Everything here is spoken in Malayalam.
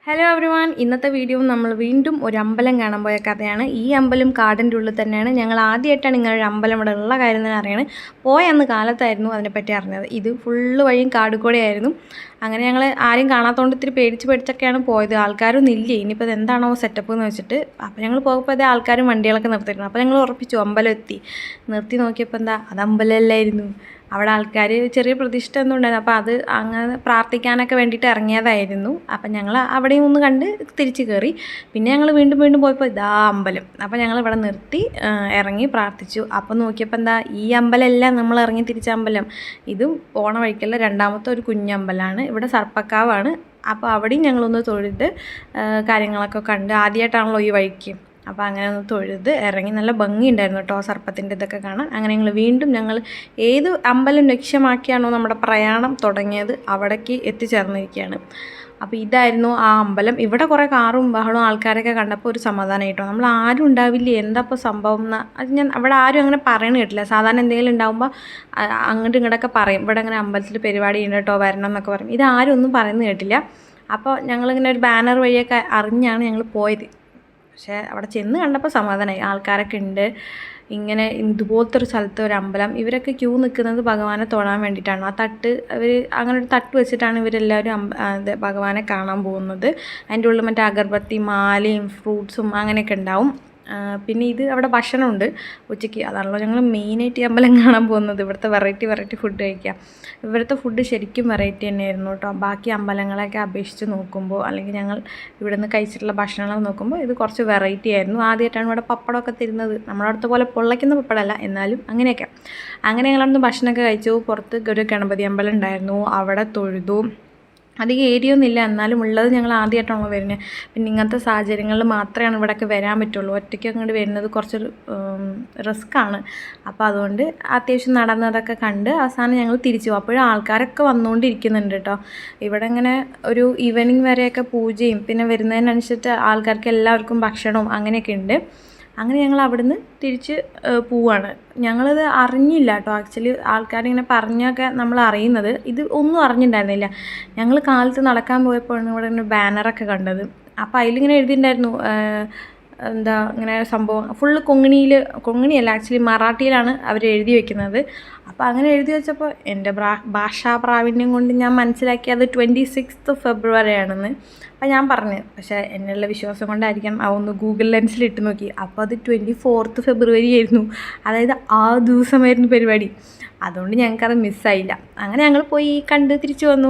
ഹലോ എവരിവൺ, ഇന്നത്തെ വീഡിയോ നമ്മൾ വീണ്ടും ഒരു അമ്പലം കാണാൻ പോയ കഥയാണ്. ഈ അമ്പലം കാടിൻ്റെ ഉള്ളിൽ തന്നെയാണ്. ഞങ്ങൾ ആദ്യമായിട്ടാണ് ഇങ്ങനെ ഒരു അമ്പലം ഇവിടെ ഉള്ള കാര്യം തന്നെ അറിയണത്. പോയ അന്ന് കാലത്തായിരുന്നു അതിനെപ്പറ്റി അറിഞ്ഞത്. ഇത് ഫുള്ള് വഴിയും കാടുകൂടെയായിരുന്നു. അങ്ങനെ ഞങ്ങൾ ആരും കാണാത്തതുകൊണ്ട് ഇത്തിരി പേടിച്ചൊക്കെയാണ് പോയത്. ആൾക്കാരൊന്നും ഇല്ല. ഇനിയിപ്പോൾ ഇത് എന്താണോ സെറ്റപ്പ് എന്ന് വെച്ചിട്ട്. അപ്പോൾ ഞങ്ങൾ പോകുമ്പോൾ അതേ ആൾക്കാരും വണ്ടികളൊക്കെ നിർത്തിയിരുന്നു. അപ്പോൾ ഞങ്ങൾ ഉറപ്പിച്ചു അമ്പലം എത്തി. നിർത്തി നോക്കിയപ്പോൾ എന്താ, അത് അമ്പലമല്ലായിരുന്നു. അവിടെ ആൾക്കാർ ചെറിയ പ്രതിഷ്ഠ ഒന്നും ഉണ്ടായിരുന്നു. അപ്പോൾ അത് അങ്ങനെ പ്രാർത്ഥിക്കാനൊക്കെ വേണ്ടിയിട്ട് ഇറങ്ങിയതായിരുന്നു. അപ്പം ഞങ്ങൾ അവിടെയും ഒന്ന് കണ്ട് തിരിച്ച് കയറി. പിന്നെ ഞങ്ങൾ വീണ്ടും പോയപ്പോൾ ഇതാ അമ്പലം. അപ്പോൾ ഞങ്ങൾ ഇവിടെ നിർത്തി ഇറങ്ങി പ്രാർത്ഥിച്ചു. അപ്പോൾ നോക്കിയപ്പോൾ എന്താ, ഈ അമ്പലമല്ല നമ്മൾ ഇറങ്ങി തിരിച്ച അമ്പലം. ഇതും പോണ വഴിക്കുള്ള രണ്ടാമത്തെ ഒരു കുഞ്ഞമ്പലമാണ്. ഇവിടെ സർപ്പക്കാവാണ്. അപ്പോൾ അവിടെയും ഞങ്ങളൊന്ന് തൊഴുത് കാര്യങ്ങളൊക്കെ കണ്ട്. ആദ്യമായിട്ടാണല്ലോ ഈ വഴിക്ക്. അപ്പോൾ അങ്ങനെ ഒന്ന് തൊഴുത് ഇറങ്ങി. നല്ല ഭംഗിയുണ്ടായിരുന്നു കേട്ടോ സർപ്പത്തിൻ്റെ ഇതൊക്കെ കാണാൻ. അങ്ങനെ ഞങ്ങൾ ഏത് അമ്പലം ലക്ഷ്യമാക്കിയാണോ നമ്മുടെ പ്രയാണം തുടങ്ങിയത് അവിടേക്ക് എത്തിച്ചേർന്നിരിക്കുകയാണ്. അപ്പോൾ ഇതായിരുന്നു ആ അമ്പലം. ഇവിടെ കുറേ കാറും ബഹളവും ആൾക്കാരൊക്കെ കണ്ടപ്പോൾ ഒരു സമാധാനം കേട്ടോ. നമ്മൾ ആരും ഉണ്ടാവില്ലേ, എന്താ ഇപ്പോൾ സംഭവം എന്ന്. അത് ഞാൻ അവിടെ ആരും അങ്ങനെ പറയണ കേട്ടില്ല. സാധാരണ എന്തെങ്കിലും ഉണ്ടാകുമ്പോൾ അങ്ങോട്ടും ഇങ്ങോട്ടൊക്കെ പറയും, ഇവിടെ അങ്ങനെ അമ്പലത്തിൽ പരിപാടി ഉണ്ട് കേട്ടോ, വരണം എന്നൊക്കെ പറയും. ഇതാരും ഒന്നും പറയുന്നത് കേട്ടില്ല. അപ്പോൾ ഞങ്ങളിങ്ങനെ ഒരു ബാനർ വഴിയൊക്കെ അറിഞ്ഞാണ് ഞങ്ങൾ പോയത്. പക്ഷേ അവിടെ ചെന്ന് കണ്ടപ്പോൾ സമാധാനമായി. ആൾക്കാരൊക്കെ ഉണ്ട്. ഇങ്ങനെ ഇതുപോലത്തെ ഒരു സ്ഥലത്ത് ഒരു അമ്പലം. ഇവരൊക്കെ ക്യൂ നിൽക്കുന്നത് ഭഗവാനെ തൊഴാൻ വേണ്ടിയിട്ടാണ്. ആ തട്ട് അങ്ങനെ ഒരു തട്ട് വെച്ചിട്ടാണ് ഇവരെല്ലാവരും ഭഗവാനെ കാണാൻ പോകുന്നത്. അതിൻ്റെ ഉള്ളിൽ മറ്റേ അഗർബത്തി, മാലയും ഫ്രൂട്ട്സും അങ്ങനെയൊക്കെ ഉണ്ടാവും. പിന്നെ ഇത് അവിടെ ഭക്ഷണമുണ്ട് ഉച്ചയ്ക്ക്. അതാണല്ലോ ഞങ്ങൾ മെയിനായിട്ട് ഈ അമ്പലം കാണാൻ പോകുന്നത്. ഇവിടുത്തെ വെറൈറ്റി ഫുഡ് കഴിക്കാം. ഇവിടുത്തെ ഫുഡ് ശരിക്കും വെറൈറ്റി തന്നെയായിരുന്നു കേട്ടോ. ബാക്കി അമ്പലങ്ങളെയൊക്കെ അപേക്ഷിച്ച് നോക്കുമ്പോൾ, അല്ലെങ്കിൽ ഞങ്ങൾ ഇവിടെ നിന്ന് കഴിച്ചിട്ടുള്ള ഭക്ഷണങ്ങൾ നോക്കുമ്പോൾ ഇത് കുറച്ച് വെറൈറ്റി ആയിരുന്നു. ആദ്യമായിട്ടാണ് ഇവിടെ പപ്പടമൊക്കെ തരുന്നത്. നമ്മുടെ അടുത്ത പോലെ പൊള്ളയ്ക്കുന്ന പപ്പടമല്ല, എന്നാലും അങ്ങനെയൊക്കെ. അങ്ങനെ ഞങ്ങളവിടുന്ന് ഭക്ഷണമൊക്കെ കഴിച്ചു. പുറത്ത് ഒരു ഗണപതി അമ്പലം ഉണ്ടായിരുന്നു, അവിടെ തൊഴുതു. അധികം ഏരിയ ഒന്നുമില്ല, എന്നാലും ഉള്ളത് ഞങ്ങൾ ആദ്യമായിട്ടാണല്ലോ വരുന്നത്. പിന്നെ ഇങ്ങനത്തെ സാഹചര്യങ്ങളിൽ മാത്രമാണ് ഇവിടെയൊക്കെ വരാൻ പറ്റുള്ളൂ. ഒറ്റയ്ക്ക് അങ്ങോട്ട് വരുന്നത് കുറച്ചൊരു റിസ്ക്കാണ്. അപ്പോൾ അതുകൊണ്ട് അത്യാവശ്യം നടന്നതൊക്കെ കണ്ട് അവസാനം ഞങ്ങൾ തിരിച്ചു പോകും. അപ്പോഴും ആൾക്കാരൊക്കെ വന്നുകൊണ്ടിരിക്കുന്നുണ്ട് കേട്ടോ. ഇവിടെ ഇങ്ങനെ ഒരു ഈവനിങ് വരെയൊക്കെ പൂജയും പിന്നെ വരുന്നതിനനുസരിച്ച് ആൾക്കാർക്ക് എല്ലാവർക്കും ഭക്ഷണവും അങ്ങനെയൊക്കെ ഉണ്ട്. അങ്ങനെ ഞങ്ങൾ അവിടുന്ന് തിരിച്ച് പോവാണ്. ഞങ്ങളത് അറിഞ്ഞില്ല കേട്ടോ. ആക്ച്വലി ആൾക്കാരിങ്ങനെ പറഞ്ഞൊക്കെ നമ്മൾ അറിയുന്നത്. ഇത് ഒന്നും അറിഞ്ഞിട്ടുണ്ടായിരുന്നില്ല. ഞങ്ങൾ കാലത്ത് നടക്കാൻ പോയപ്പോഴാണ് ഇവിടെ ഒരു ബാനറൊക്കെ കണ്ടത്. അപ്പോൾ അതിലിങ്ങനെ എഴുതിയിട്ടുണ്ടായിരുന്നു എന്താ ഇങ്ങനെ സംഭവം. ഫുള്ള് കൊങ്ങിണിയല്ല, ആക്ച്വലി മറാഠിയിലാണ് അവർ എഴുതി വെക്കുന്നത്. അപ്പോൾ അങ്ങനെ എഴുതി വെച്ചപ്പോൾ എൻ്റെ ഭാഷാ പ്രാവീണ്യം കൊണ്ട് ഞാൻ മനസ്സിലാക്കി അത് 26 ഫെബ്രുവരി ആണെന്ന്. അപ്പോൾ ഞാൻ പറഞ്ഞു, പക്ഷേ എന്നുള്ള വിശ്വാസം കൊണ്ടായിരിക്കാം അതൊന്ന് ഗൂഗിൾ ലെൻസിൽ ഇട്ട് നോക്കി. അപ്പോൾ അത് 24 ഫെബ്രുവരി ആയിരുന്നു. അതായത് ആ ദിവസമായിരുന്നു പരിപാടി. അതുകൊണ്ട് ഞങ്ങൾക്കത് മിസ്സായില്ല. അങ്ങനെ ഞങ്ങൾ പോയി കണ്ട് തിരിച്ചു വന്നു.